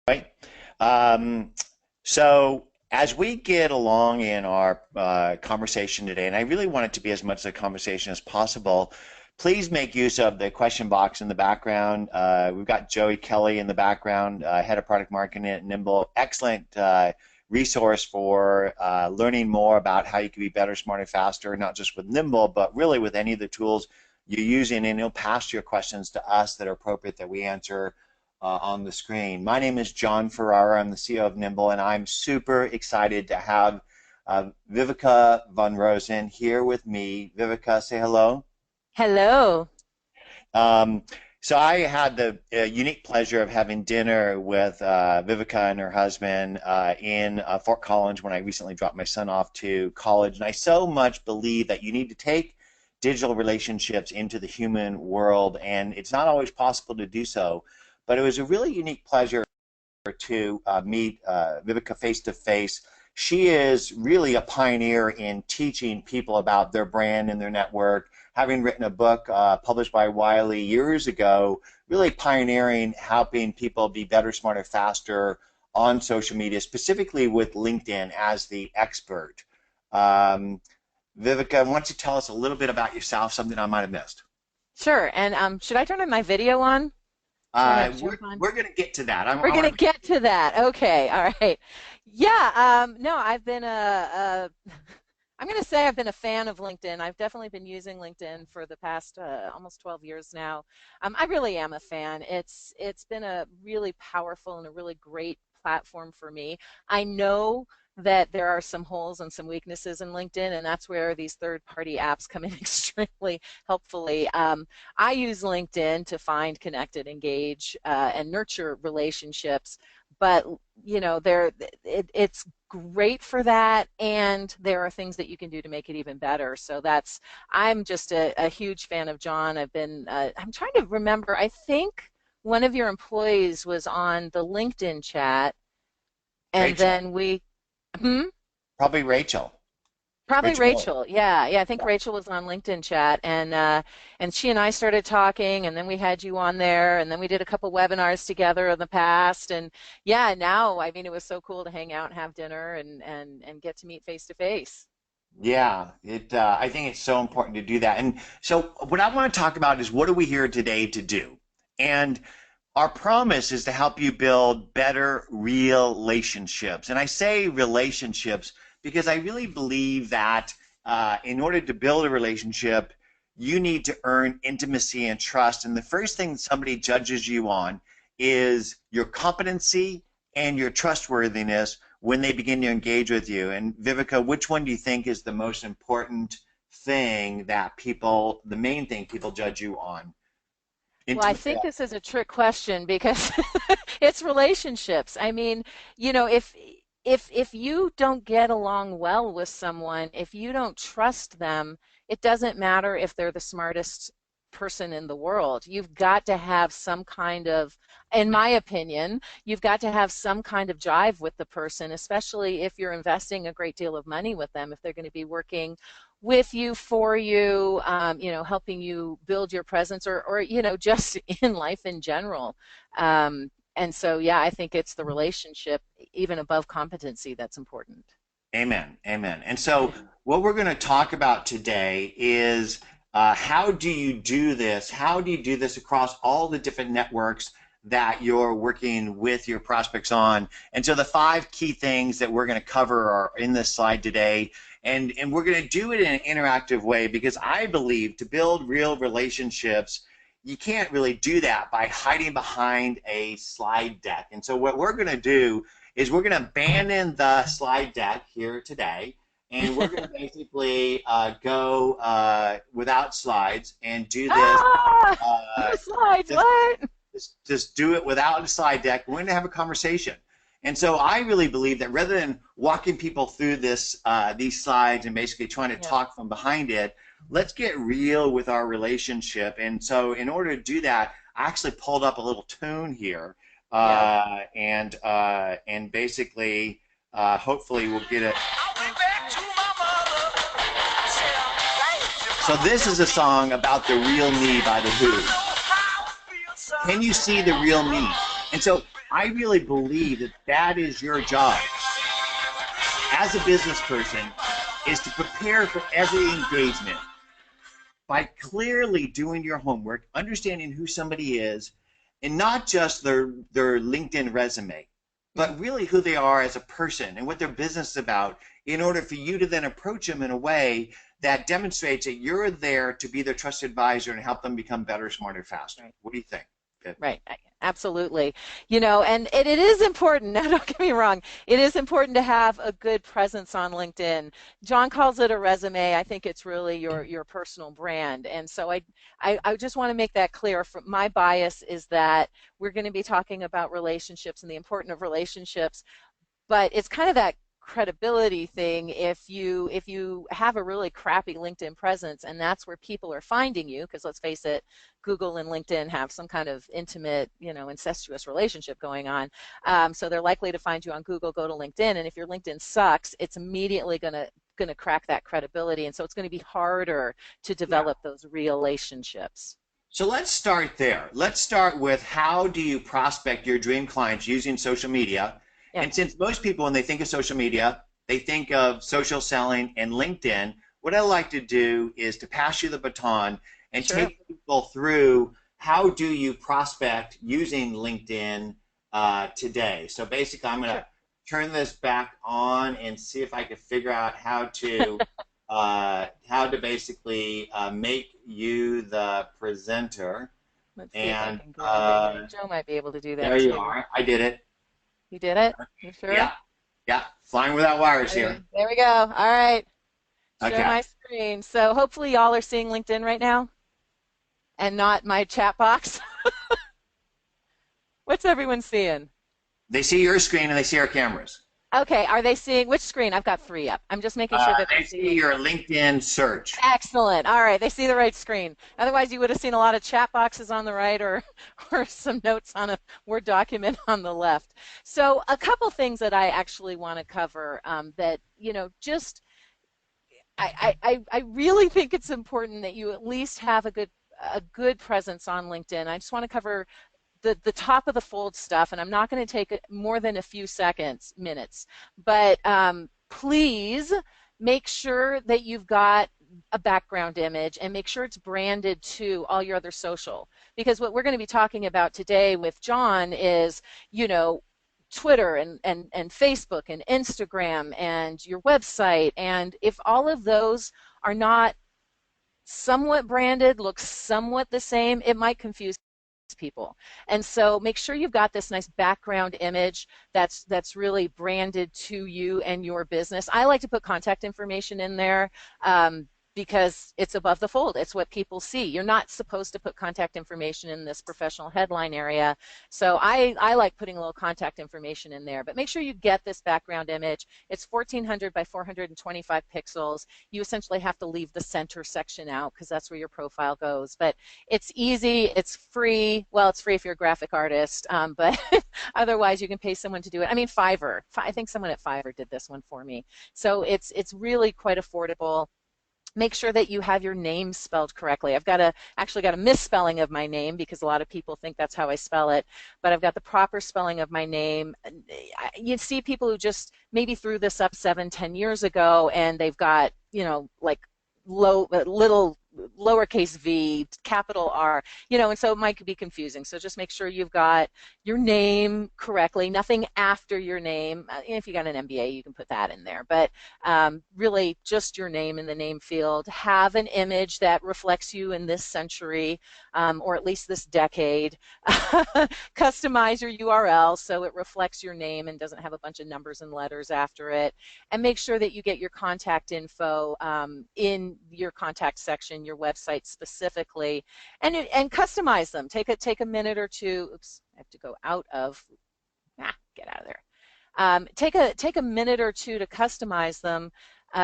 Right. Um, so as we get along in our conversation today, and I really want it to be as much a conversation as possible, please make use of the question box in the background. We've got Joey Kelly in the background, head of product marketing at Nimble. Excellent resource for learning more about how you can be better, smarter, faster, not just with Nimble, but really with any of the tools you're using. And you'll pass your questions to us that are appropriate that we answer on the screen. My name is John Ferrara. I'm the CEO of Nimble, and I'm super excited to have Vivica Van Rosen here with me. Vivica, say hello. Hello. Um, so I had the unique pleasure of having dinner with Vivica and her husband in Fort Collins when I recently dropped my son off to college. And I so much believe that you need to take digital relationships into the human world, and it's not always possible to do so. But it was a really unique pleasure to meet Vivica face to face. She is really a pioneer in teaching people about their brand and their network, having written a book published by Wiley years ago, really pioneering helping people be better, smarter, faster on social media, specifically with LinkedIn as the expert. Um, Vivica, why don't you tell us a little bit about yourself, something I might have missed? Sure. And should I turn on my video on? Do I have to We're, jump on? we're going to get to that. We're I want gonna to get to that. Okay. All right. Yeah. No, I've been I'm gonna say I've been a fan of LinkedIn. I've definitely been using LinkedIn for the past almost 12 years now. I really am a fan. It's been a really powerful and a really great platform for me. I know that there are some holes and some weaknesses in LinkedIn, and that's where these third-party apps come in extremely helpfully. I use LinkedIn to find, connect, and engage and nurture relationships, but it's great for that, and there are things that you can do to make it even better. So I'm just a huge fan of John. I'm trying to remember, I think one of your employees was on the LinkedIn chat, and Rachel, then hmm? probably Rachel. Probably Rachel Miller. Rachel. Yeah, yeah. I think Yeah. Rachel was on LinkedIn chat, and she and I started talking, and then we had you on there, and then we did a couple webinars together in the past, and yeah, now I mean it was so cool to hang out and have dinner and get to meet face to face. Yeah, I think it's so important to do that. And so, what I want to talk about is what are we here today to do? And our promise is to help you build better relationships. And I say relationships because I really believe that in order to build a relationship, you need to earn intimacy and trust. And the first thing somebody judges you on is your competency and your trustworthiness when they begin to engage with you. And Vivica, which one do you think is the most important thing that the main thing people judge you on? Well, I Intimacy. think this is a trick question because it's relationships. I mean, if you don't get along well with someone, if you don't trust them, it doesn't matter if they're the smartest person in the world. You've got to have some kind of, in my opinion, you've got to have some kind of jive with the person, especially if you're investing a great deal of money with them, if they're going to be working with you, for you, helping you build your presence, or just in life in general. And so, yeah, I think it's the relationship, even above competency, that's important. Amen. Amen. And so, what we're going to talk about today is how do you do this? How do you do this across all the different networks that you're working with your prospects on? And so, the five key things that we're going to cover are in this slide today. And we're going to do it in an interactive way because I believe to build real relationships, you can't really do that by hiding behind a slide deck. And so, what we're going to do is we're going to abandon the slide deck here today, and we're going to basically go without slides and do this. Ah, Uh, no slides, just, what? just do it without a slide deck. We're going to have a conversation. And so I really believe that rather than walking people through these slides and basically trying to Yep, talk from behind it, let's get real with our relationship. And so in order to do that, I actually pulled up a little tune here, yep. and basically, hopefully, we'll get it. So this is a song about the real me by the Who. Can you see the real me? And so I really believe that that is your job as a business person, is to prepare for every engagement by clearly doing your homework, understanding who somebody is, and not just their LinkedIn resume, Mhm. but really who they are as a person and what their business is about, in order for you to then approach them in a way that demonstrates that you're there to be their trusted advisor and help them become better, smarter, faster. Right. What do you think? Good. Right, absolutely. And it is important. Now, don't get me wrong. It is important to have a good presence on LinkedIn. John calls it a resume. I think it's really your personal brand. And so I just want to make that clear. My bias is that we're going to be talking about relationships and the importance of relationships, but it's kind of that credibility thing. If you have a really crappy LinkedIn presence and that's where people are finding you, because let's face it, Google and LinkedIn have some kind of intimate, incestuous relationship going on. So they're likely to find you on Google. Go to LinkedIn, and if your LinkedIn sucks, it's immediately going to crack that credibility, and so it's going to be harder to Yeah. develop those relationships. So let's start there. Let's start with, how do you prospect your dream clients using social media? Yeah, And since most people, when they think of social media, they think of social selling and LinkedIn, what I like to do is to pass you the baton and sure, take people through, how do you prospect using LinkedIn today. So basically, I'm going to sure. turn this back on and see if I can figure out how to basically make you the presenter. Let's see if I And can grab it here. Joe might be able to do there that you too. are. I did it. You did it? You sure? Yeah, yeah. Flying without wires here. There we go. All right. Share Okay. my screen. So hopefully y'all are seeing LinkedIn right now and not my chat box. What's everyone seeing? They see your screen and they see our cameras. Okay, are they seeing which screen? I've got three up. I'm just making sure that they're They see seeing. your LinkedIn search. Excellent. All right, they see the right screen. Otherwise, you would have seen a lot of chat boxes on the right, or or some notes on a Word document on the left. So a couple things that I actually want to cover, that, just I really think it's important that you at least have a good presence on LinkedIn. I just want to cover the top of the fold stuff, and I'm not going to take more than a few minutes, but please make sure that you've got a background image and make sure it's branded to all your other social, because what we're going to be talking about today with John is, you know, Twitter and Facebook and Instagram and your website. And if all of those are not somewhat branded, look somewhat the same, it might confuse people. And so make sure you've got this nice background image that's really branded to you and your business. I like to put contact information in there, because it's above the fold. It's what people see. You're not supposed to put contact information in this professional headline area. So I like putting a little contact information in there. But make sure you get this background image. It's 1400 by 425 pixels. You essentially have to leave the center section out because that's where your profile goes. But it's easy. It's free. Well, it's free if you're a graphic artist, but otherwise you can pay someone to do it. I mean, Fiverr. I think someone at Fiverr did this one for me. So it's really quite affordable. Make sure that you have your name spelled correctly. I've actually got a misspelling of my name because a lot of people think that's how I spell it, but I've got the proper spelling of my name. You see people who just maybe threw this up 7, 10 years ago, and they've got, like little lowercase v, capital R, and so it might be confusing. So just make sure you've got your name correctly, nothing after your name. If you got an MBA, you can put that in there, but really just your name in the name field. Have an image that reflects you in this century, or at least this decade. Customize your URL so it reflects your name and doesn't have a bunch of numbers and letters after it. And make sure that you get your contact info in your contact section, your website specifically, and customize them. Take a minute or two. Oops, I have to go out of. Get out of there. Take a minute or two to customize them,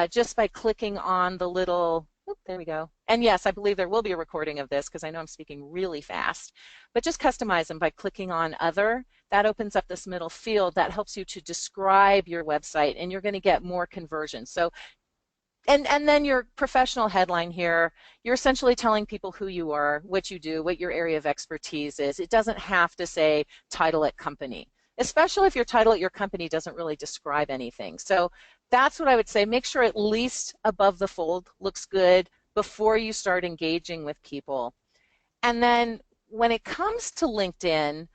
just by clicking on the little. Oop, there we go. And yes, I believe there will be a recording of this because I know I'm speaking really fast. But just customize them by clicking on Other. That opens up this middle field that helps you to describe your website, and you're going to get more conversions. So, and then your professional headline here, you're essentially telling people who you are, what you do, what your area of expertise is. It doesn't have to say title at company. especially if your title at your company doesn't really describe anything. So that's what I would say. Make sure at least above the fold looks good before you start engaging with people. And then when it comes to LinkedIn,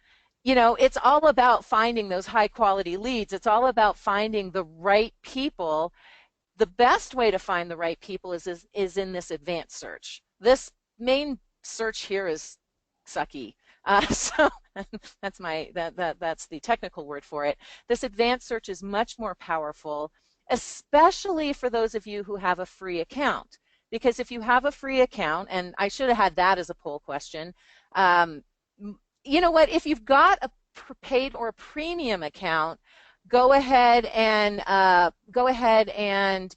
it's all about finding those high quality leads. It's all about finding the right people. The best way to find the right people is in this advanced search. This main search here is sucky. So that's the technical word for it. This advanced search is much more powerful, especially for those of you who have a free account. Because if you have a free account, and I should have had that as a poll question, um, you know what? If you've got a paid or premium account, go ahead and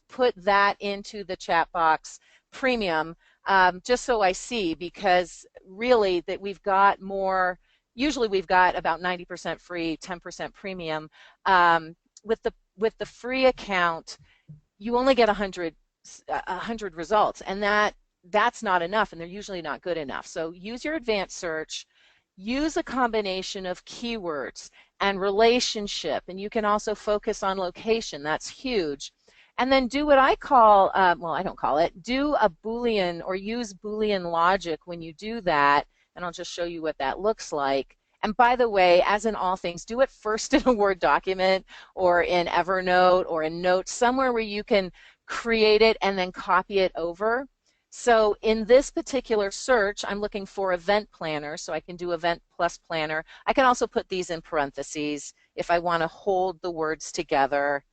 put that into the chat box, premium, just so I see, because really that we've got more. Usually we've got about 90% free, 10% premium. With the free account, you only get 100 results, and that's not enough, and they're usually not good enough. So use your advanced search, use a combination of keywords and relationship, and you can also focus on location. That's huge. And then do what I call, well, I don't call it, do a Boolean or use Boolean logic when you do that, and I'll just show you what that looks like. And by the way, as in all things, do it first in a Word document or in Evernote or in Notes, somewhere where you can create it and then copy it over. So in this particular search, I'm looking for event planner, so I can do event plus planner. I can also put these in parentheses if I want to hold the words together.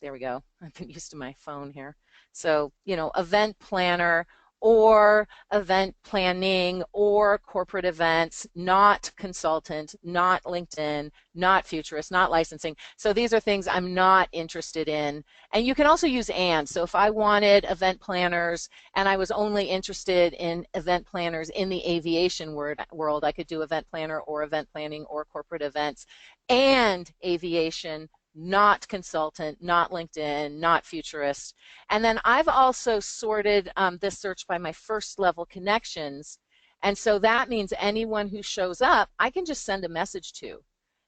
There we go. I've been used to my phone here. So, event planner or event planning or corporate events, not consultant, not LinkedIn, not futurist, not licensing. So these are things I'm not interested in. And you can also use and. So if I wanted event planners and I was only interested in event planners in the aviation world, I could do event planner or event planning or corporate events and aviation, not consultant, not LinkedIn, not futurist. And then I've also sorted this search by my first level connections. And so that means anyone who shows up, I can just send a message to.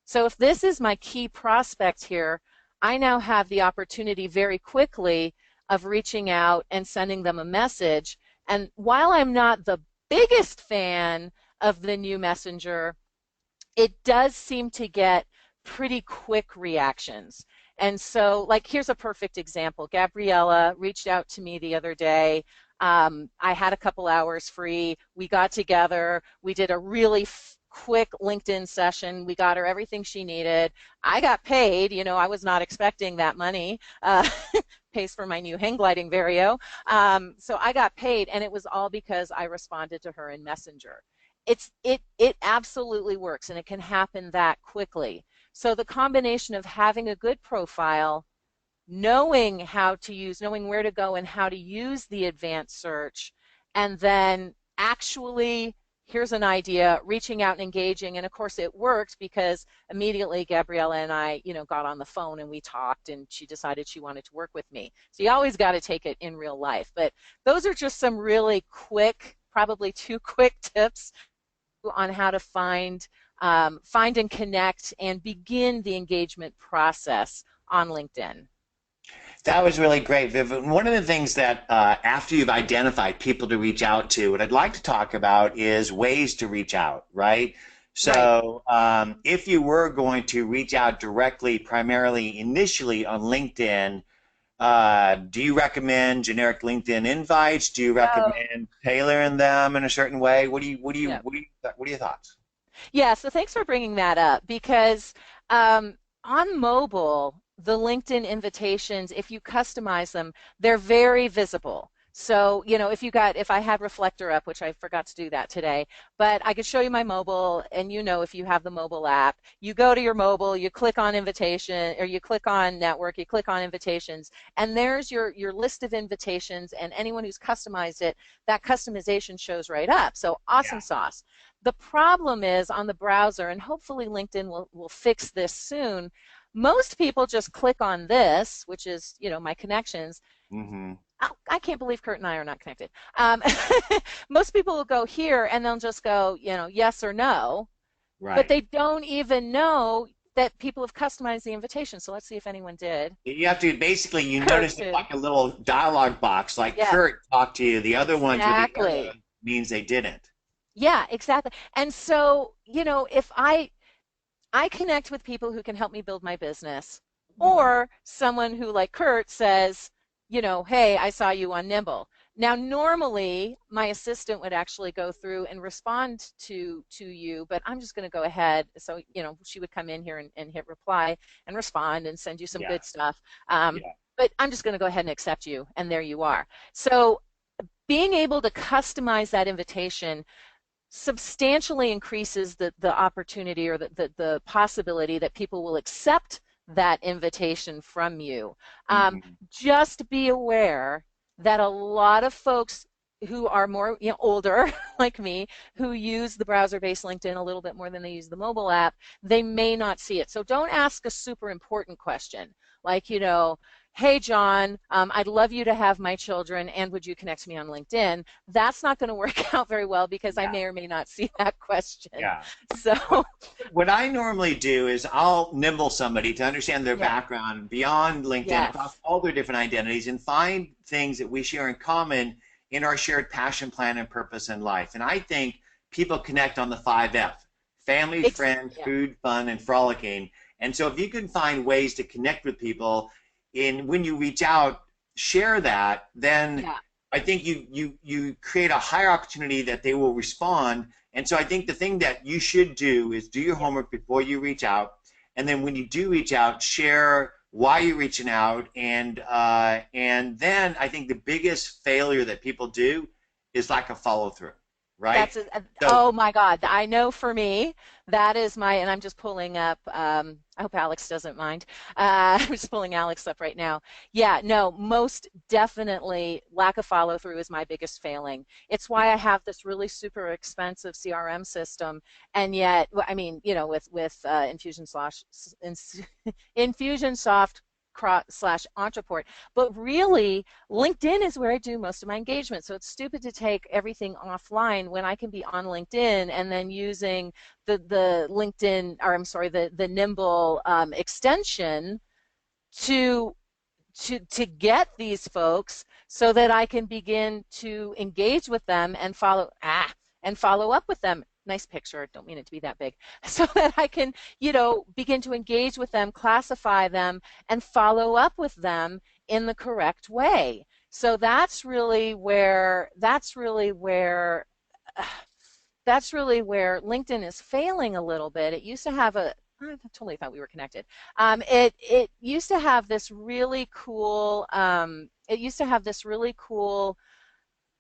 So if this is my key prospect here, I now have the opportunity very quickly of reaching out and sending them a message. And while I'm not the biggest fan of the new messenger, it does seem to get pretty quick reactions. And so, like, here's a perfect example. Gabriella reached out to me the other day. I had a couple hours free. We got together. We did a really quick LinkedIn session. We got her everything she needed. I got paid. I was not expecting that money. Pays for my new hang gliding Vario. So I got paid, and it was all because I responded to her in Messenger. It absolutely works, and it can happen that quickly. So the combination of having a good profile, knowing where to go and how to use the advanced search, and then actually, here's an idea, reaching out and engaging. And of course it worked because immediately Gabriella and I, got on the phone and we talked, and she decided she wanted to work with me. So you always got to take it in real life. But those are just some really quick, probably too quick tips on how to find and connect and begin the engagement process on LinkedIn. That was really great, Viv. One of the things that after you've identified people to reach out to, what I'd like to talk about is ways to reach out, right? Right. So if you were going to reach out directly, primarily initially on LinkedIn, do you recommend generic LinkedIn invites? Do you Oh, recommend tailoring them in a certain way? yeah. What are your thoughts? Yeah, so thanks for bringing that up because on mobile, the LinkedIn invitations, if you customize them, they're very visible. So, if I had Reflector up, which I forgot to do that today, but I could show you my mobile, and if you have the mobile app, you go to your mobile, you click on invitation, or you click on network, you click on invitations, and there's your list of invitations, and anyone who's customized it, that customization shows right up. So awesome sauce. The problem is on the browser, and hopefully LinkedIn will fix this soon, most people just click on this, which is, my connections. Mm-hmm. Oh, I can't believe Kurt and I are not connected. Most people will go here and they'll just go, yes or no, but Right. they don't even know. that people have customized the invitation. So let's see if anyone did. You have to basically, you Kurt notice it did. like a little dialogue box, like Yeah, Kurt talked to you. The other ones with the arrow exactly. means they didn't. Yeah, exactly. And so, if I connect with people who can help me build my business, Mhm. or someone who, like Kurt, says, hey, I saw you on Nimble. Now, normally my assistant would actually go through and respond to you, but I'm just going to go ahead. So, she would come in here and hit reply and respond and send you some Yeah, good stuff. Um, yeah. but I'm just going to go ahead and accept you, and there you are. So, being able to customize that invitation substantially increases the opportunity or the possibility that people will accept that invitation from you. Hmm. Just be aware that a lot of folks who are more older like me, who use the browser-based LinkedIn a little bit more than they use the mobile app, they may not see it. So don't ask a super important question like, hey, John, I'd love you to have my children, and would you connect me on LinkedIn? That's not going to work out very well because I Yeah, may or may not see that question. yeah. What So, what I normally do is I'll nimble somebody to understand their yeah, background beyond LinkedIn across yes, all their different identities and find things that we share in common in our shared passion, plan, and purpose in life. And I think people connect on the 5F: family, friends, yeah, food, fun, and frolicking. And so if you can find ways to connect with people in when you reach out, share that, then yeah, I think you create a higher opportunity that they will respond. And so I think the thing that you should do is do your yeah. homework before you reach out, and then when you do reach out, share why you're reaching out, and then I think the biggest failure that people do is lack of follow through, right? So Oh my God. I know for me, that is and I'm just pulling up, I hope Alex doesn't mind. I'm just pulling Alex up right now. Yeah, no, most definitely lack of follow through is my biggest failing. It's why I yeah, have this really super expensive CRM system. And yet, I mean, with Infusionsoft slash Entreport, but really LinkedIn is where I do most of my engagement. So it's stupid to take everything offline when I can be on LinkedIn and then using the LinkedIn, or I'm sorry, the Nimble extension to to get these folks so that I can begin to engage with them and follow up with them. Nice picture. Don't mean it to be that big. So that I can, begin to engage with them, classify them, and follow up with them in the correct way. So that's really where LinkedIn is failing a little bit. It used to have I totally thought we were connected. It used to have this really cool. It used to have this really cool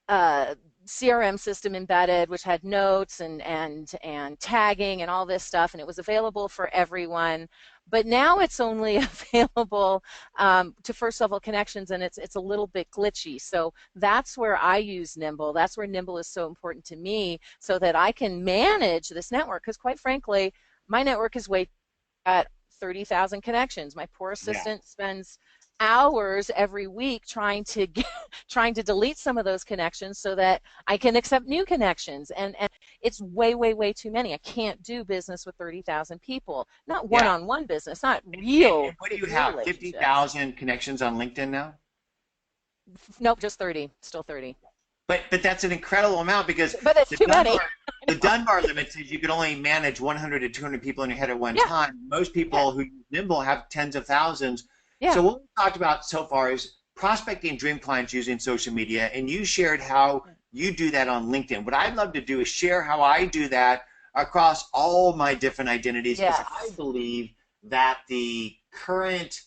uh, CRM system embedded, which had notes and tagging and all this stuff, and it was available for everyone. But now it's only available to first level connections, and it's a little bit glitchy. So that's where I use Nimble. That's where Nimble is so important to me, so that I can manage this network. Because quite frankly, my network is way at 30,000 connections. My poor yeah, assistant spends hours every week trying to delete some of those connections so that I can accept new connections. And it's way, way, way too many. I can't do business with 30,000 people. Not yeah. one-on-one business, not And what do you real have? relationships. 50,000 connections on LinkedIn now? Nope, just 30. Still 30. But that's an incredible amount because But it's the too many. Dunbar the Dunbar limit says you can only manage 100 to 200 people in your head at one Yeah, time. Most yeah, people who use Nimble have tens of thousands. So yeah. what we talked about so far is prospecting dream clients using social media, and you shared how you do that on LinkedIn. What I'd love to do is share how I do that across all my different identities because I Yes. believe that the current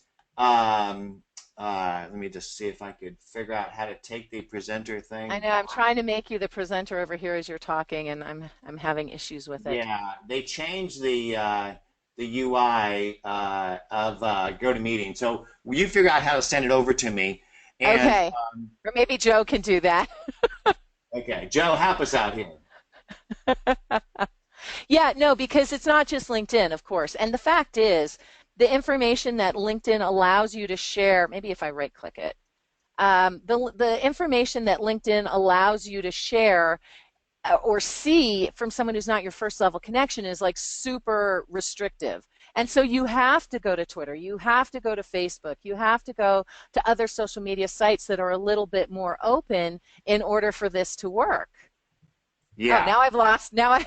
let me just see if I could figure out how to take the presenter I thing know I'm off. trying to make you the presenter over here as you're talking, and I'm having issues with it. Yeah, they changed the UI of GoToMeeting. So will you figure out how to send it over to me? And Okay. Or maybe Joe can do that. okay, Joe, help us out here. Yeah, no, because it's not just LinkedIn, of course. And the fact is, the information that LinkedIn allows you to share, maybe if I right click it, the information that LinkedIn allows you to share or see from someone who's not your first level connection is like super restrictive. And so you have to go to Twitter, you have to go to Facebook, you have to go to other social media sites that are a little bit more open in order for this to work. Oh, Yeah. now I've lost, now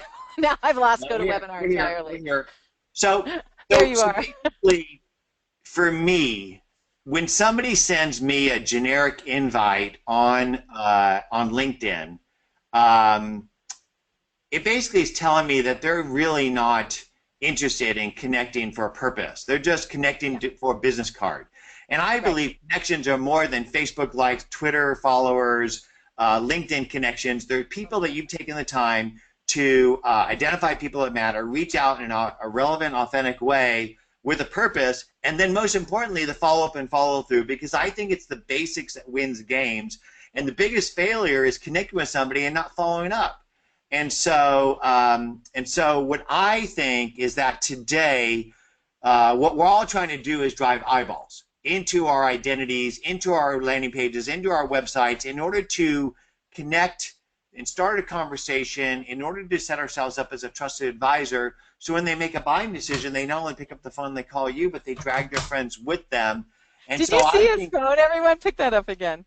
I've lost No, GoToWebinar we're entirely. here. So, There you so are. basically, for me, when somebody sends me a generic invite on LinkedIn, um, it basically is telling me that they're really not interested in connecting for a purpose. They're just connecting Yeah, for a business card. And I right. believe connections are more than Facebook likes, Twitter followers, LinkedIn connections. They're people that you've taken the time to identify people that matter, reach out in a relevant, authentic way with a purpose, and then most importantly, the follow up and follow through, because I think it's the basics that wins games. And the biggest failure is connecting with somebody and not following up. And so what I think is that today, what we're all trying to do is drive eyeballs into our identities, into our landing pages, into our websites, in order to connect and start a conversation, in order to set ourselves up as a trusted advisor. So when they make a buying decision, they not only pick up the phone, they call you, but they drag their friends with them. And Did so you see I his think phone? Everyone pick that up again.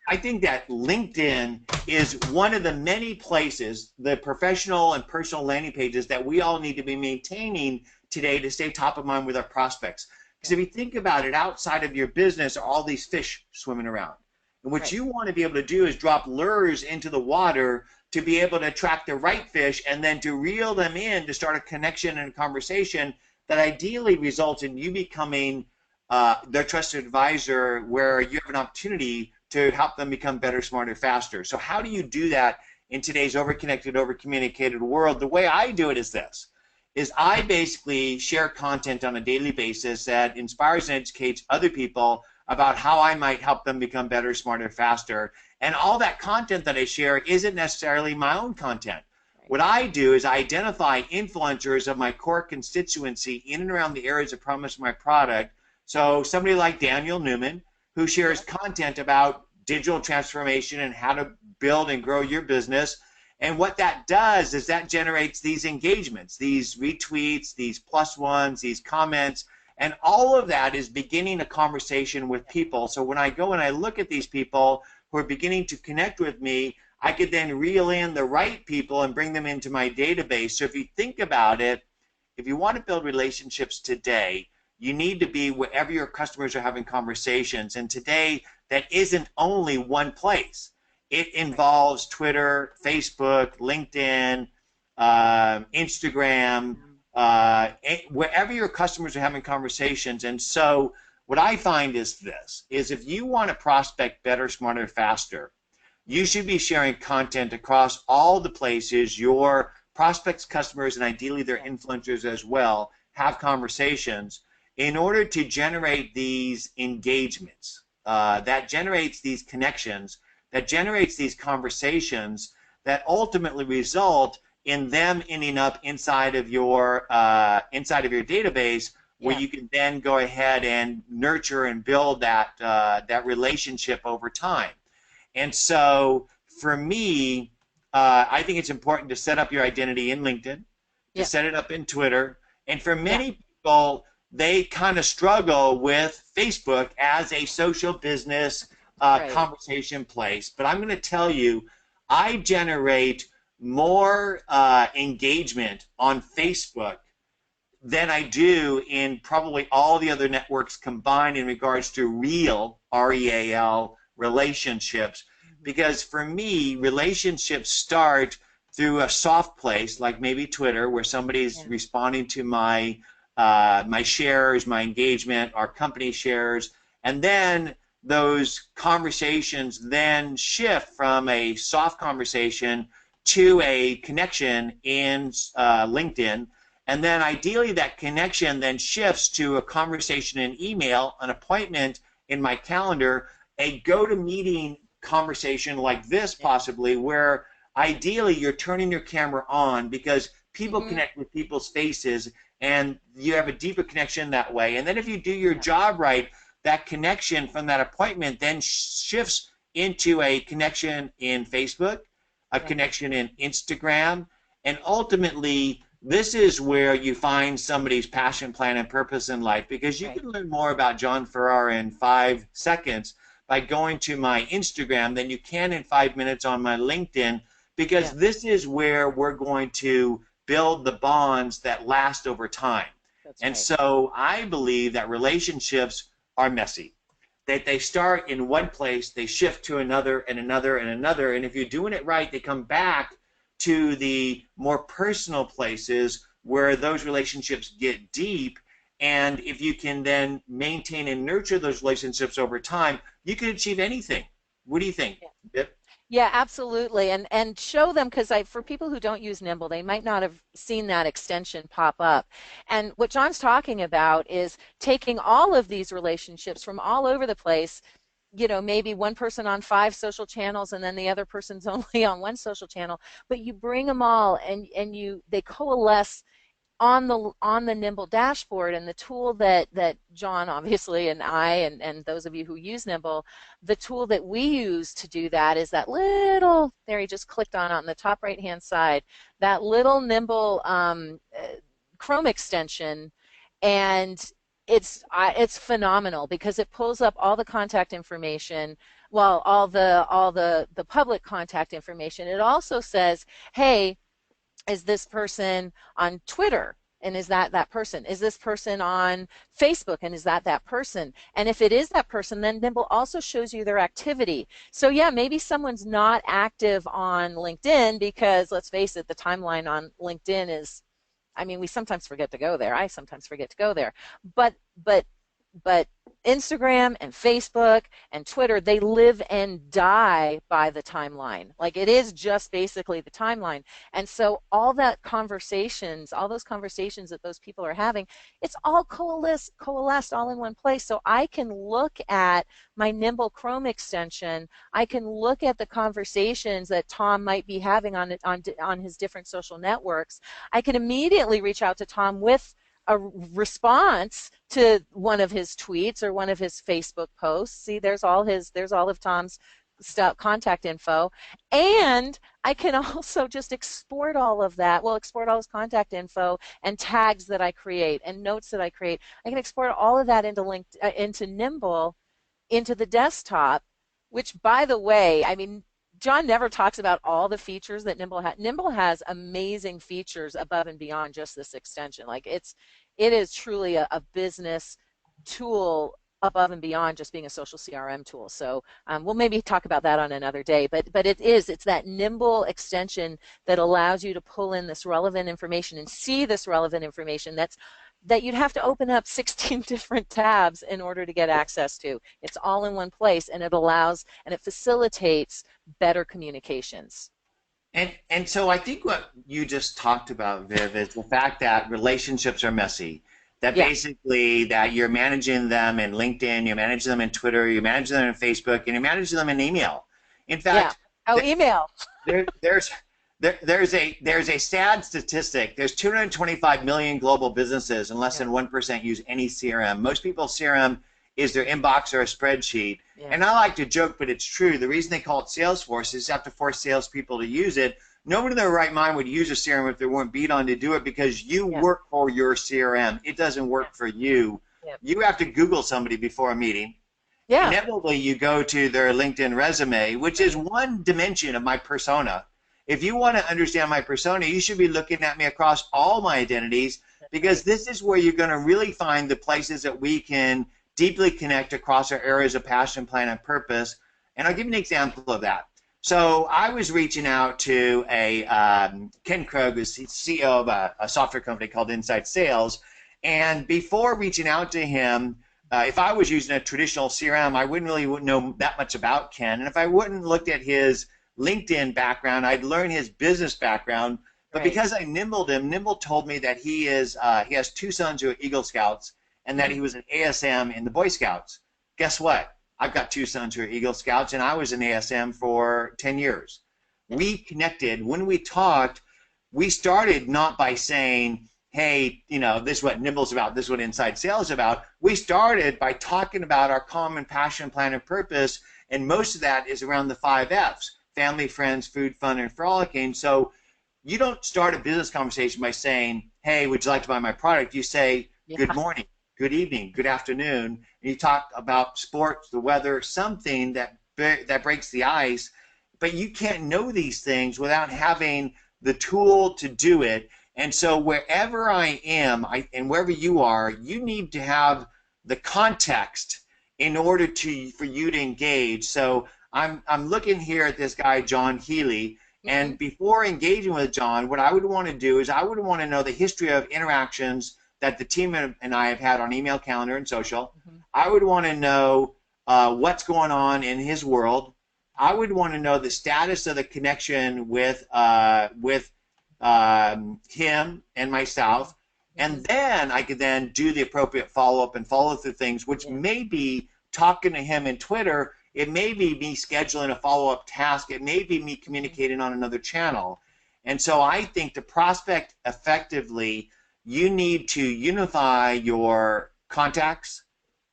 I think that LinkedIn is one of the many places, the professional and personal landing pages, that we all need to be maintaining today to stay top of mind with our prospects. Because Yeah, if you think about it, outside of your business are all these fish swimming around. And what right. you want to be able to do is drop lures into the water to be able to attract the right fish and then to reel them in to start a connection and a conversation that ideally results in you becoming their trusted advisor, where you have an opportunity to help them become better, smarter, faster. So how do you do that in today's overconnected, overcommunicated world? The way I do it is this, is I basically share content on a daily basis that inspires and educates other people about how I might help them become better, smarter, faster. And all that content that I share isn't necessarily my own content. Right. What I do is I identify influencers of my core constituency in and around the areas of promise of my product. So somebody like Daniel Newman, who shares Yeah, content about digital transformation and how to build and grow your business. And what that does is that generates these engagements, these retweets, these plus ones, these comments, and all of that is beginning a conversation with people. So when I go and I look at these people who are beginning to connect with me, I could then reel in the right people and bring them into my database. So if you think about it, if you want to build relationships today, you need to be wherever your customers are having conversations. And today, that isn't only one place. It right. involves Twitter, Facebook, LinkedIn, Instagram, Um, wherever your customers are having conversations. And so what I find is this, is if you want to prospect better, smarter, faster, you should be sharing content across all the places your prospects, customers, and ideally their yeah, influencers as well have conversations, in order to generate these engagements, that generates these connections, that generates these conversations that ultimately result in them ending up inside of your database, where yeah, you can then go ahead and nurture and build that relationship over time. And so for me, I think it's important to set up your identity in LinkedIn, to yeah, set it up in Twitter. And for yeah, many people, they kind of struggle with Facebook as a social business right. conversation place. But I'm going to tell you, I generate more engagement on Yeah, Facebook than I do in probably all the other networks combined in regards to real, REAL, relationships. hmm, Because for me, relationships start through a soft place, like maybe Twitter, where somebody's yeah, responding to my shares, my engagement, our company shares, and then those conversations then shift from a soft conversation to a connection in LinkedIn, and then ideally that connection then shifts to a conversation in email, an appointment in my calendar, a go-to-meeting conversation like this yeah, possibly, where ideally you're turning your camera on, because people hmm, connect with people's faces and you have a deeper connection that way. And then if you do your yeah, job right, that connection from that appointment then shifts into a connection in Facebook, a yeah, connection in Instagram, and ultimately this is where you find somebody's passion, plan, and purpose in life, because you Right. can learn more about John Ferrara in 5 seconds by going to my Instagram than you can in 5 minutes on my LinkedIn, because Yeah, this is where we're going to build the bonds that last over time. that's And right. so I believe that relationships are messy, that they start in one place, they shift to another and another and another. And if you're doing it right, they come back to the more personal places where those relationships get deep. And if you can then maintain and nurture those relationships over time, you can achieve anything. What do you think, Bip? Yeah, absolutely. And show them, because I for people who don't use Nimble, they might not have seen that extension pop up. And what John's talking about is taking all of these relationships from all over the place, maybe one person on 5 social channels and then the other person's only on one social channel, but you bring them all and they coalesce on the Nimble dashboard. And the tool that John obviously and I and those of you who use Nimble, the tool that we use to do that is that little, there he just clicked on the top right hand side, that little Nimble Chrome extension. And it's phenomenal because it pulls up all the contact information, well, all the public contact information. It also says, hey, is this person on Twitter? And is that person? Is this person on Facebook? And is that person? And if it is that person, then Nimble also shows you their activity. So yeah, maybe someone's not active on LinkedIn because, let's face it, the timeline on LinkedIn is, I mean, we sometimes forget to go there. I sometimes forget to go there. But but but Instagram and Facebook and Twitter, they live and die by the timeline. Like, it is just basically the timeline. And so all those conversations that those people are having, it's all coalesced all in one place. So I can look at my Nimble Chrome extension. I can look at the conversations that Tom might be having on his different social networks. I can immediately reach out to Tom with a response to one of his tweets or one of his Facebook posts. See, there's all of Tom's stuff, contact info. And I can also just export all of that. Well, export all his contact info and tags that I create and notes that I create. I can export all of that into Nimble, into the desktop, which, by the way, I mean, John never talks about all the features that Nimble has. Nimble has amazing features above and beyond just this extension. Like, it is truly a business tool above and beyond just being a social CRM tool. So we'll maybe talk about that on another day. But it's that Nimble extension that allows you to pull in this relevant information and see this relevant information that you'd have to open up 16 different tabs in order to get access to. It's all in one place, and it facilitates better communications. And so I think what you just talked about, Viv, is the fact that relationships are messy. That Yeah, basically that you're managing them in LinkedIn, you're managing them in Twitter, you're managing them in Facebook, and you're managing them in email. In yeah. fact, Oh, email. there, there's there's a sad statistic. There's 225 million global businesses, and less Yeah, than 1% use any CRM. Most people's CRM is their inbox or a spreadsheet. yeah, And I like to joke, but it's true. The reason they call it Salesforce is you have to force salespeople to use it. Nobody in their right mind would use a CRM if they weren't beat on to do it, because you yeah, work for your CRM. It doesn't yeah, work for you. yeah, You have to Google somebody before a meeting. yeah. Inevitably you go to their LinkedIn resume, which is Right. one dimension of my persona. If you want to understand my persona, you should be looking at me across all my identities, That's because right. this is where you're going to really find the places that we can deeply connect across our areas of passion, plan, and purpose. And I'll give you an example of that. So I was reaching out to Ken Krog, who's CEO of a software company called Inside Sales. And before reaching out to him, if I was using a traditional CRM, I wouldn't really know that much about Ken. And if I wouldn't looked at his LinkedIn background, I'd learn his business background. But Right. because I nimbled him, Nimble told me that he has 2 sons who are Eagle Scouts, and that Mm. he was an ASM in the Boy Scouts. Guess what? I've got 2 sons who are Eagle Scouts, and I was an ASM for 10 years. Yeah. We connected. When we talked, we started not by saying, hey, this is what Nimble's about, this is what Inside Sales is about. We started by talking about our common passion, plan, and purpose, and most of that is around the 5 F's: family, friends, food, fun, and frolicking. So you don't start a business conversation by saying, hey, would you like to buy my product? You say, good Yeah. morning, good evening, good afternoon. And you talk about sports, the weather, something that breaks the ice. But you can't know these things without having the tool to do it. And so wherever I am, and wherever you are, you need to have the context in order for you to engage. So I'm looking here at this guy, John Healy, Hmm. and before engaging with John, what I would want to do is I would want to know the history of interactions that the team and I have had on email, calendar, and social. Hmm. I would want to know what's going on in his world. I would want to know the status of the connection with him and myself, Hmm. and then I could then do the appropriate follow up and follow through things, which Yeah. may be talking to him in Twitter. It may be me scheduling a follow up task. It may be me Hmm. communicating on another channel. And so I think to prospect effectively, you need to unify your contacts,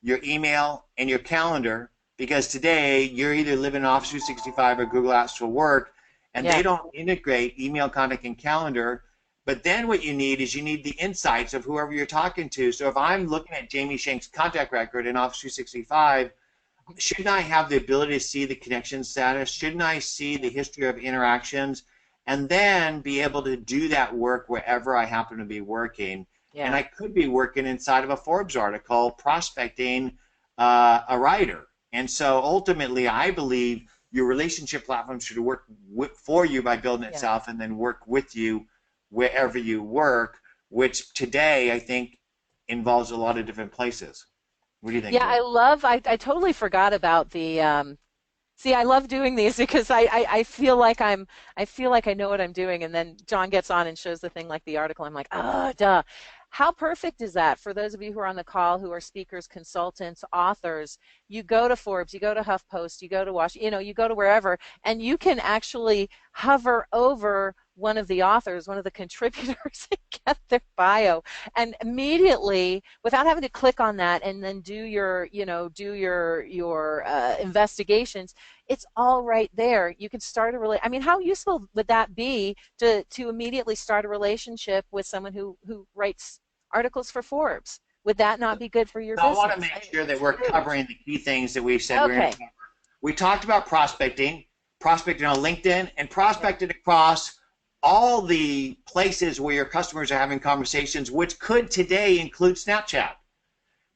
your email, and your calendar, because today you're either living Office 365 or Google Apps for Work, and Yeah. they don't integrate email, contact, and calendar. But then what you need is you need the insights of whoever you're talking to. So if I'm looking at Jamie Shank's contact record in Office 365, shouldn't I have the ability to see the connection status? Shouldn't I see Yeah. the history of interactions and then be able to do that work wherever I happen to be working? And Yeah. I could be working inside of a Forbes article prospecting a writer. And so ultimately, I believe your relationship platform should work for you by building Yeah. itself and then work with you wherever you work, which today I think involves a lot of different places. What do you think, Yeah, Viv? I totally forgot about the see, I love doing these because I feel like I feel like I know what I'm doing, and then John gets on and shows the thing like the article. I'm like, oh, duh. How perfect is that for those of you who are on the call who are speakers, consultants, authors? You go to Forbes, you go to HuffPost, you go to you go to wherever, and you can actually hover over one of the authors, one of the contributors, and get their bio, and immediately, without having to click on that and then do your investigations, it's all right there. You can start a I mean, how useful would that be to immediately start a relationship with someone who writes articles for Forbes? Would that not be good for your So I want to business? make sure that It's we're huge. covering the key things that we said we're going to Okay. cover. We talked about prospecting, prospecting on LinkedIn, and Yeah. prospected across all the places where your customers are having conversations, which could today include Snapchat.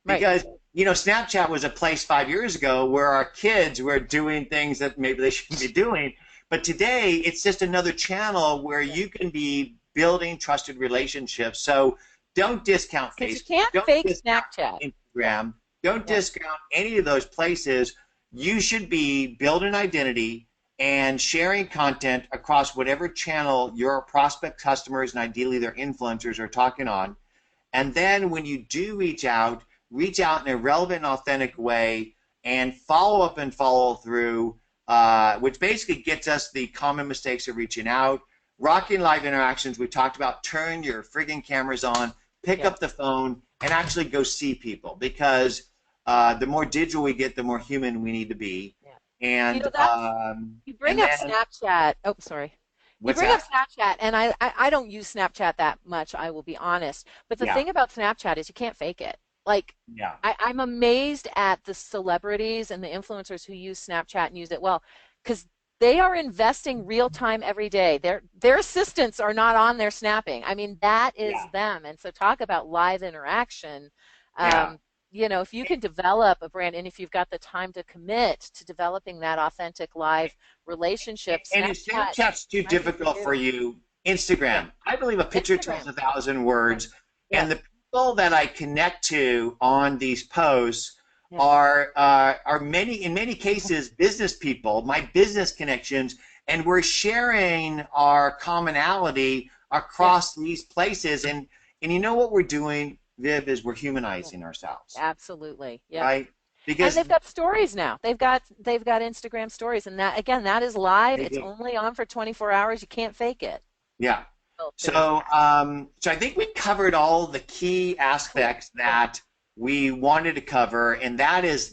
Right. Because, Snapchat was a place 5 years ago where our kids were doing things that maybe they shouldn't be doing. But today, it's just another channel where Yeah. you can be building trusted relationships. So don't discount Because you Facebook. can't Don't fake discount Snapchat. Yeah. Instagram. Don't Yeah. discount any of those places. You should be building identity and sharing content across whatever channel your prospect customers and ideally their influencers are talking on. And then when you do reach out in a relevant and authentic way and follow up and follow through, which basically gets us the common mistakes of reaching out. Rocking live interactions, we talked about turn your friggin' cameras on, pick Yeah. up the phone, and actually go see people because the more digital we get, the more human we need to be. Yeah. You And know, that's you bring and up then Snapchat. Oh, sorry. You what's bring up that? Snapchat, and I don't use Snapchat that much, I will be honest. But the Yeah, thing about Snapchat is you can't fake it. Like, yeah, I'm amazed at the celebrities and the influencers who use Snapchat and use it well, because they are investing real time every day. Their assistants are not on there snapping. I mean, that is yeah, them. And so talk about live interaction. yeah. Um, if you can develop a brand and if you've got the time to commit to developing that authentic live relationship, And if Snapchat Snapchat's too might be for difficult for you. you, Yeah. Instagram. I believe a picture tells Instagram. 1,000 words. And Yes. the people that I connect to on these posts Yeah. are in many cases business people, my business connections, and we're sharing our commonality Yeah. across these places. And you know what we're doing, Viv, is we're Yeah. humanizing ourselves, Absolutely. Yep. right? And Because they've got stories now. They've got Instagram stories, and that again, that is live. they It's do. only on for 24 hours. You can't fake it. Yeah. Filters. So I think we covered all the key Cool. aspects Yeah. that we wanted to cover, and that is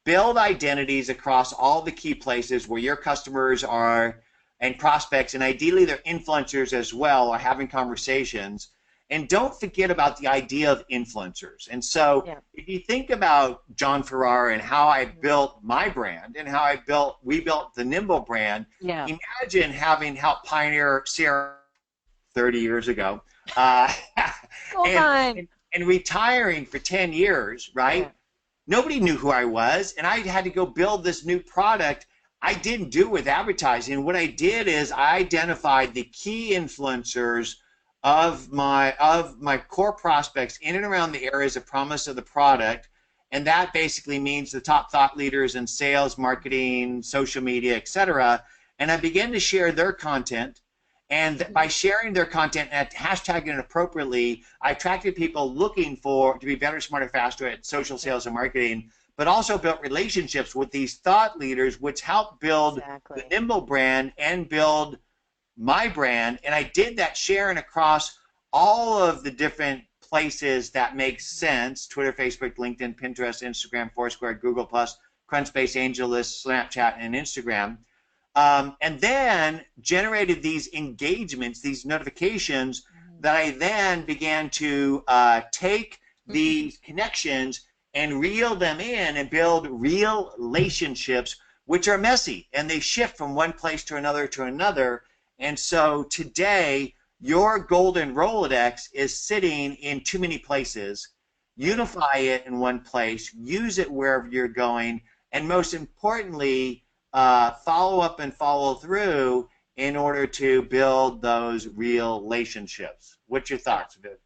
build identities across all the key places where your customers are and prospects, and ideally they're influencers as well, or having conversations. And don't forget about the idea of influencers. And so Yeah. if you think about John Ferrara and how I Mhm. built my brand and how we built the Nimble brand, Yeah. imagine having helped pioneer CRM 30 years ago, uh, Goal and, time. and retiring for 10 years, Yeah. right? Nobody knew who I was, and I had to go build this new product. I didn't do it with advertising. What I did is I identified the key influencers of my core prospects in and around the areas of promise of the product, and that basically means the top thought leaders in sales, marketing, social media, etc. And I began to share their content. And by Mhm. sharing their content and hashtagging it appropriately, I attracted people looking for to be better, smarter, faster at social Yeah. sales and marketing, but also built relationships with these thought leaders, which helped build the Exactly. Nimble brand and build my brand. And I did that sharing across all of the different places that make sense: Twitter, Facebook, LinkedIn, Pinterest, Instagram, Foursquare, Google Plus, Crunchbase, AngelList, Snapchat, and Instagram. And then generated these engagements, these notifications Mhm. that I then began to take Mhm. these connections and reel them in and build real relationships, which are messy and they shift from one place to another to another. And so today, your golden Rolodex is sitting in too many places. Right. Unify it in one place, use it wherever you're going, and most importantly, follow up and follow through in order to build those real relationships. What's your Yeah. thoughts, Viv?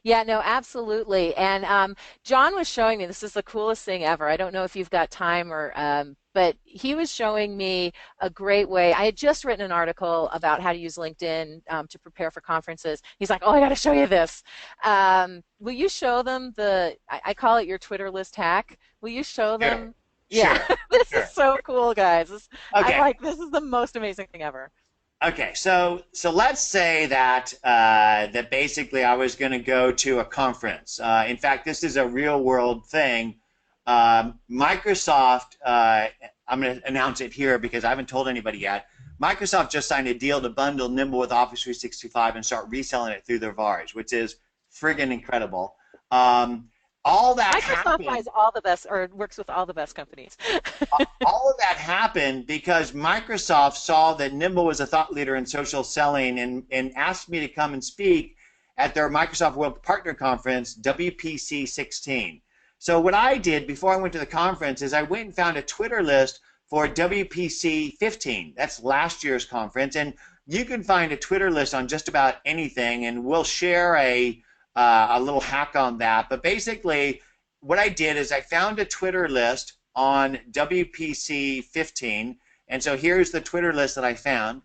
Yeah, no, absolutely. And John was showing me, this is the coolest thing ever. I don't know if you've got time or, but he was showing me a great way. I had just written an article about how to use LinkedIn to prepare for conferences. He's like, "Oh, I got to show you this. Will you show them I call it your Twitter list hack. Will you show Sure, them? Yeah, sure, this is sure. so cool, guys. I'm Okay, like, this is the most amazing thing ever. okay. So let's say that that basically I was going to go to a conference. In fact, this is a real world thing. Microsoft. I'm going to announce it here because I haven't told anybody yet. Microsoft just signed a deal to bundle Nimble with Office 365 and start reselling it through their VARs, which is friggin' incredible. Um, all that Microsoft buys happened all the best or works with all the best companies. all of that happened because Microsoft saw that Nimble was a thought leader in social selling and asked me to come and speak at their Microsoft World Partner Conference, WPC 16. So what I did before I went to the conference is I went and found a Twitter list for WPC 15. That's last year's conference. And you can find a Twitter list on just about anything, and we'll share a little hack on that. But basically, what I did is I found a Twitter list on WPC 15. And so here's the Twitter list that I found.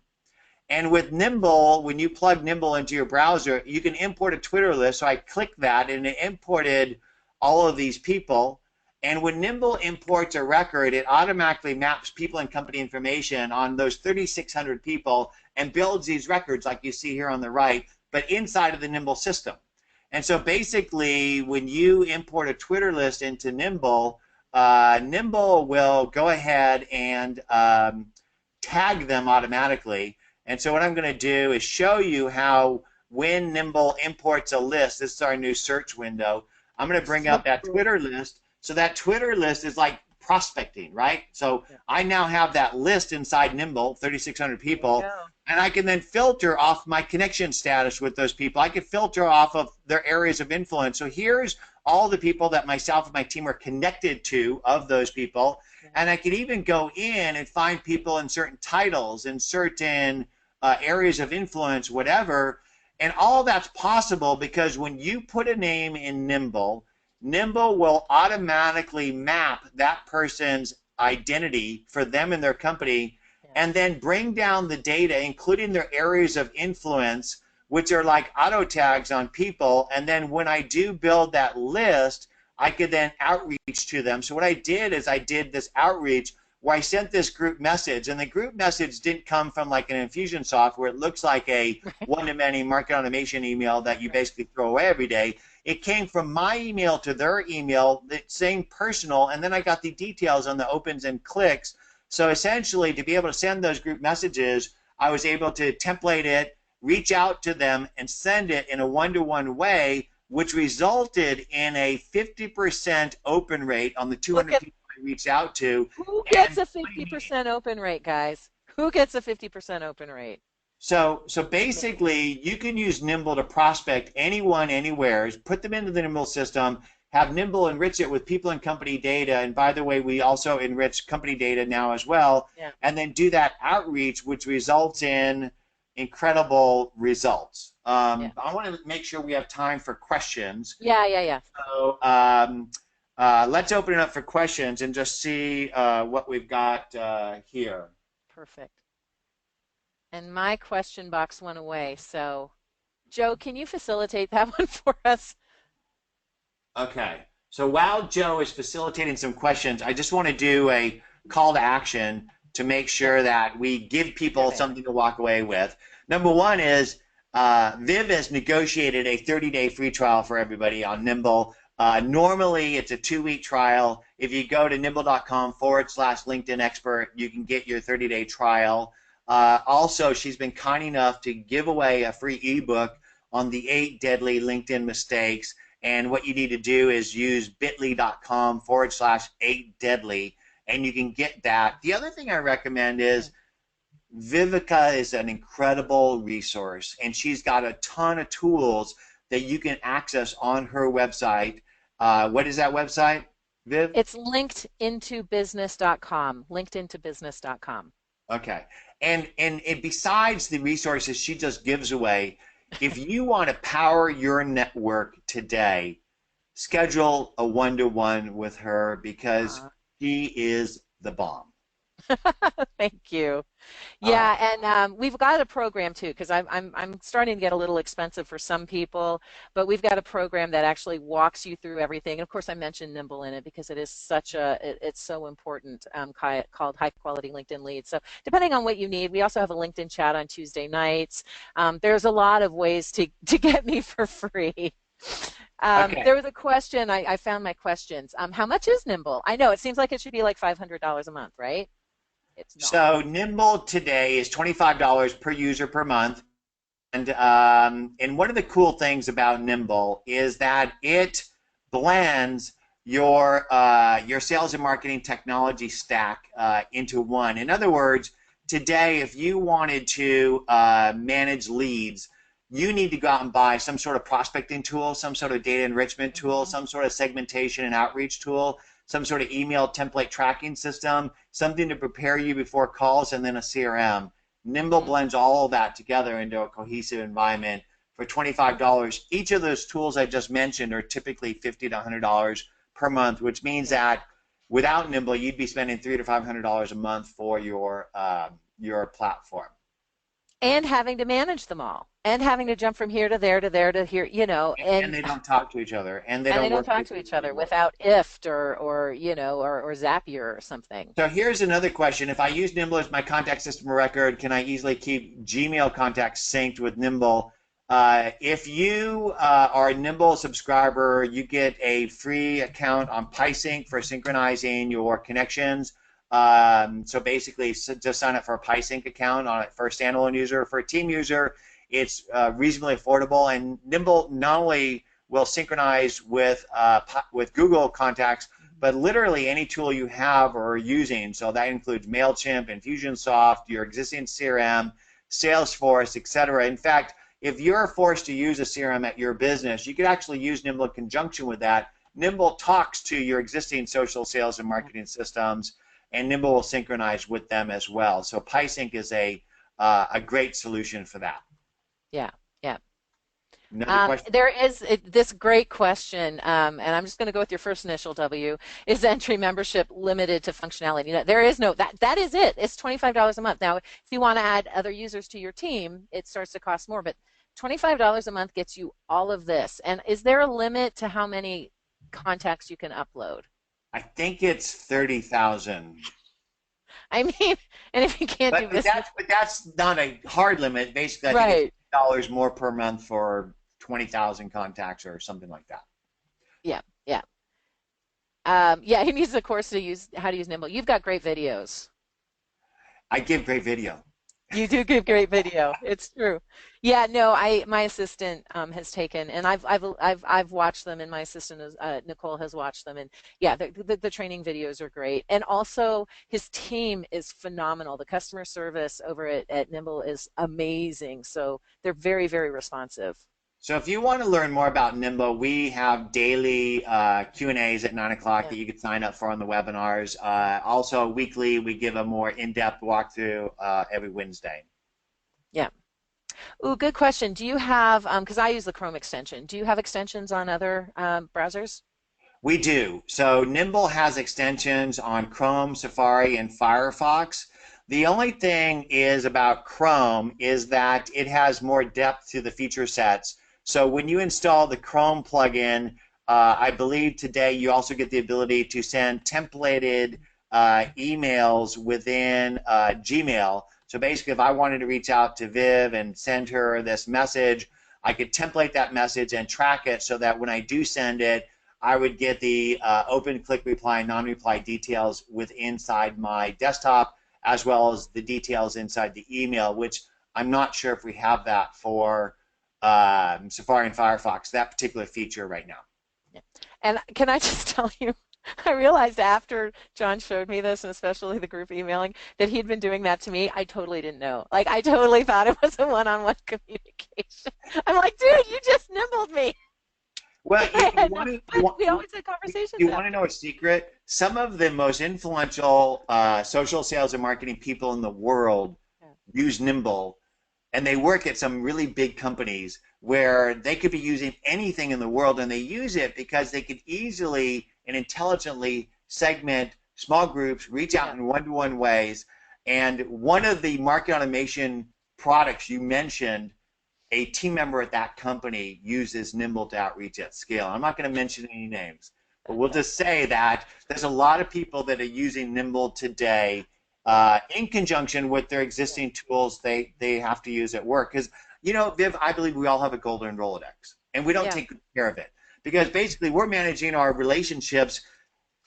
And with Nimble, when you plug Nimble into your browser, you can import a Twitter list. So I clicked that and it imported all of these people. And when Nimble imports a record, it automatically maps people and company information on those 3,600 people and builds these records like you see here on the right, but inside of the Nimble system. And so basically, when you import a Twitter list into Nimble, Nimble will go ahead and tag them automatically. And so what I'm going to do is show you how when Nimble imports a list, this is our new search window, I'm going to bring So up that cool. Twitter list. So that Twitter list is like prospecting, right? So Yeah. I now have that list inside Nimble, 3,600 There you people, go. and I can then filter off my connection status with those people. I can filter off of their areas of influence. So here's all the people that myself and my team are connected to of those people. Yeah. And I can even go in and find people in certain titles, in certain areas of influence, whatever. And all that's possible because when you put a name in Nimble, Nimble will automatically map that person's identity for them and their company Yeah. and then bring down the data, including their areas of influence, which are like auto tags on people. And then when I do build that list, I could then outreach to them. So what I did is I did this outreach where I sent this group message, and the group message didn't come from like an Infusionsoft where it looks like a one-to-many market automation email that you Right. basically throw away every day. It came from my email to their email, the same personal, and then I got the details on the opens and clicks. So essentially, to be able to send those group messages, I was able to template it, reach out to them, and send it in a one-to-one way, which resulted in a 50% open rate on the Look 200 at people I reached out to. who gets And a 50% open rate, guys. Who gets a 50% open rate? so Me. basically, you can use Nimble to prospect anyone, anywhere, put them into the Nimble system, have Nimble enrich it with people and company data. And by the way, we also enrich company data now as well, Yeah. and then do that outreach, which results in incredible results. Yeah. I want to make sure we have time for questions. Yeah, yeah, yeah. So let's open it up for questions and just see what we've got here. Perfect. And my question box went away. So, Joe, can you facilitate that one for us? Okay. So while Joe is facilitating some questions, I just want to do a call to action to make Yeah, sure that we give people survey. something to walk away with. Number one is Viv has negotiated a 30-day free trial for everybody on Nimble. Normally, it's a 2-week trial. If you go to nimble.com/LinkedIn expert, you can get your 30-day trial. Also, she's been kind enough to give away a free ebook on the 8 deadly LinkedIn mistakes. And what you need to do is use bit.ly/8deadly, and you can get that. The other thing I recommend is Vivica is an incredible resource, and she's got a ton of tools that you can access on her website. What is that website, Viv? It's linkedintobusiness.com. Linkedintobusiness.com. Okay. And besides the resources she just gives away, if you want to power your network today, schedule a one-to-one with her because Uh, she is the bomb. Thank you. All right. Yeah, and we've got a program too, because I'm starting to get a little expensive for some people, but we've got a program that actually walks you through everything. And of course, I mentioned Nimble in it because it is it's so important. Called High Quality LinkedIn Leads. So depending on what you need, we also have a LinkedIn chat on Tuesday nights. There's a lot of ways to get me for free. Okay. There was a question. I found my questions. How much is Nimble? I know it seems like it should be like $500 a month, right? It's not. So Nimble today is $25 per user per month. And one of the cool things about Nimble is that it blends your sales and marketing technology stack into one. In other words, today, if you wanted to manage leads, you need to go out and buy some sort of prospecting tool, some sort of data enrichment tool, Hmm. some sort of segmentation and outreach tool, some sort of email template tracking system, something to prepare you before calls, and then a CRM. Nimble Hmm. blends all of that together into a cohesive environment for $25. Each of those tools I just mentioned are typically $50 to $100 per month, which means Yeah. that without Nimble, you'd be spending $300 to $500 a month for your platform. And having to manage them all, and having to jump from here to there to here, And they don't talk to each other, and they and they don't don't work talk with to you each other anymore. without IFT or Zapier or something. So here's another question. If I use Nimble as my contact system of record, can I easily keep Gmail contacts synced with Nimble? If you are a Nimble subscriber, you get a free account on PieSync for synchronizing your connections. So basically, just sign up for a PieSync account for a standalone user. For a team user, it's reasonably affordable. And Nimble not only will synchronize with Google contacts, but literally any tool you have or are using. So that includes MailChimp, Infusionsoft, your existing CRM, Salesforce, etc. In fact, if you're forced to use a CRM at your business, you could actually use Nimble in conjunction with that. Nimble talks to your existing social sales and marketing systems, and Nimble will synchronize with them as well. So PieSync is a great solution for that. Yeah, yeah. Another question? There is this great question, and I'm just going to go with your first initial W. Is entry membership limited to functionality? There is no that. That is it. It's $25 a month. Now, if you want to add other users to your team, it starts to cost more. But $25 a month gets you all of this. And is there a limit to how many contacts you can upload? I think it's 30,000. I mean, and if you can't do business, But that's not a hard limit. Basically, I think it's right? $50 more per month for 20,000 contacts or something like that. Yeah, yeah, yeah. He needs a course to use how to use Nimble. You've got great videos. I give great video. You do give great video. It's true. Yeah, no, my assistant has taken, and I've watched them, and my assistant is Nicole has watched them, and yeah, the training videos are great, and also his team is phenomenal. The customer service over at Nimble is amazing, so they're very, very responsive. So if you want to learn more about Nimble, we have daily Q&As at 9 o'clock Yeah, that you can sign up for on the webinars. Also, weekly, we give a more in-depth walkthrough every Wednesday. yeah. Ooh, good question. Do you have, because I use the Chrome extension, do you have extensions on other browsers? We do. So Nimble has extensions on Chrome, Safari, and Firefox. The only thing is about Chrome is that it has more depth to the feature sets. So when you install the Chrome plugin, I believe today you also get the ability to send templated emails within Gmail. So basically, if I wanted to reach out to Viv and send her this message, I could template that message and track it so that when I do send it, I would get the open, click, reply, non-reply details with inside my desktop, as well as the details inside the email, which I'm not sure if we have that for Safari and Firefox, that particular feature right now. Yeah. And can I just tell you, I realized after John showed me this, and especially the group emailing, that he'd been doing that to me. I totally didn't know. Like, I totally thought it was a one-on-one communication. I'm like, dude, you just nimbled me. Well, you want to But we always had conversations you want to after. know a secret? Some of the most influential social sales and marketing people in the world Yeah, use Nimble, and they work at some really big companies where they could be using anything in the world, and they use it because they could easily and intelligently segment small groups, reach out yeah, in one-to-one ways. And one of the market automation products you mentioned, a team member at that company uses Nimble to outreach at scale. I'm not going to mention any names, but we'll just say that there's a lot of people that are using Nimble today in conjunction with their yeah, existing tools they have to use at work. Because, you know, Viv, I believe we all have a golden Rolodex, and we don't yeah, take good care of it because basically we're managing our relationships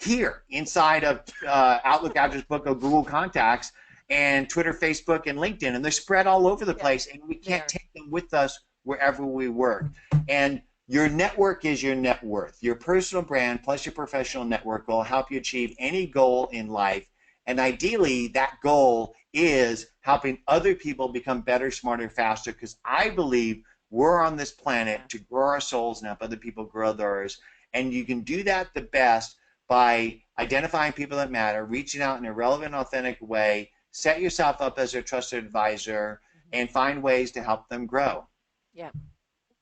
here inside of Outlook, Address Book, or Google Contacts, and Twitter, Facebook, and LinkedIn, and they're spread all over the yeah. place, and we They can't are. take them with us wherever we work. And your network is your net worth. Your personal brand plus your professional network will help you achieve any goal in life. And ideally, that goal is helping other people become better, smarter, faster, because I believe we're on this Yeah, planet to grow our souls and help other people grow theirs. And you can do that the best by identifying people that matter, reaching out in a relevant, authentic way, set yourself up as a trusted advisor, hmm, and find ways to help them grow. yeah.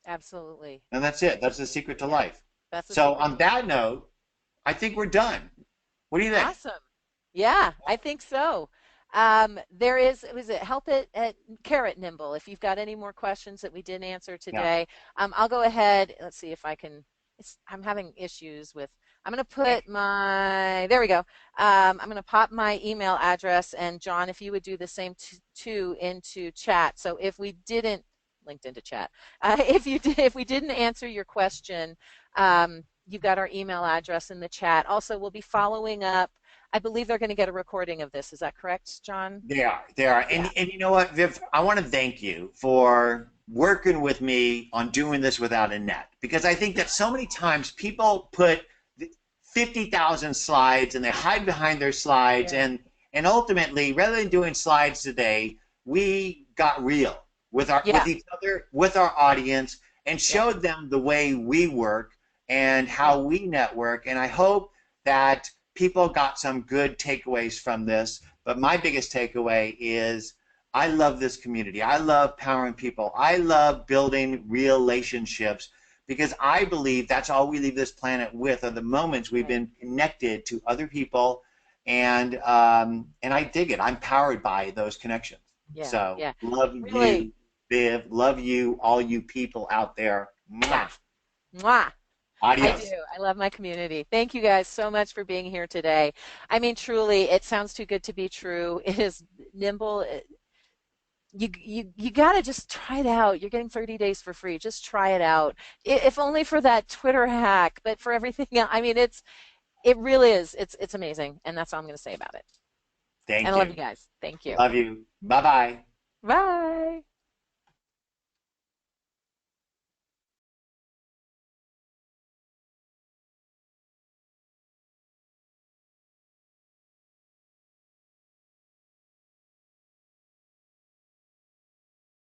Absolutely, And that's it. That's the absolutely. secret to Yeah, life. that's the So, secret on to life. that note, I think we're done. What do you think? Awesome. Yeah, I think so. There is, was it help it at Carrot Nimble? If you've got any more questions that we didn't answer Yeah. today, I'll go ahead. Let's see if I can. I'm having issues with. I'm going to put my. There we go. I'm going to pop my email address, and John, if you would do the same too into chat. So if we didn't linked into chat, if you did, if we didn't answer your question, you've got our email address in the chat. Also, we'll be following up. I believe they're going to get a recording of this. Is that correct, John? They are. They are. Yeah. And you know what, Viv? I want to thank you for working with me on doing this without a net because I think that so many times people put 50,000 slides and they hide behind their slides Yeah. and ultimately rather than doing slides today, we got real with our with Yeah. each other, with our audience and Yeah. showed them the way we work and Yeah. how we network and I hope that people got some good takeaways from this. But my biggest takeaway is I love this community. I love powering people. I love building relationships because I believe that's all we leave this planet with are the moments we've Right. been connected to other people, and I dig it. I'm powered by those connections. Yeah. So Yeah. love Really. you, Viv. Love you, all you people out there. Yeah. Mwah. Mwah. I do. Adios. I love my community. Thank you guys so much for being here today. I mean, truly, it sounds too good to be true. It is nimble. You got to just try it out. You're getting 30 days for free. Just try it out. If only for that Twitter hack, but for everything else. I mean, it really is. It's amazing, and that's all I'm going to say about it. Thank And I love you you. guys. Thank you. Love you. Bye bye. Bye.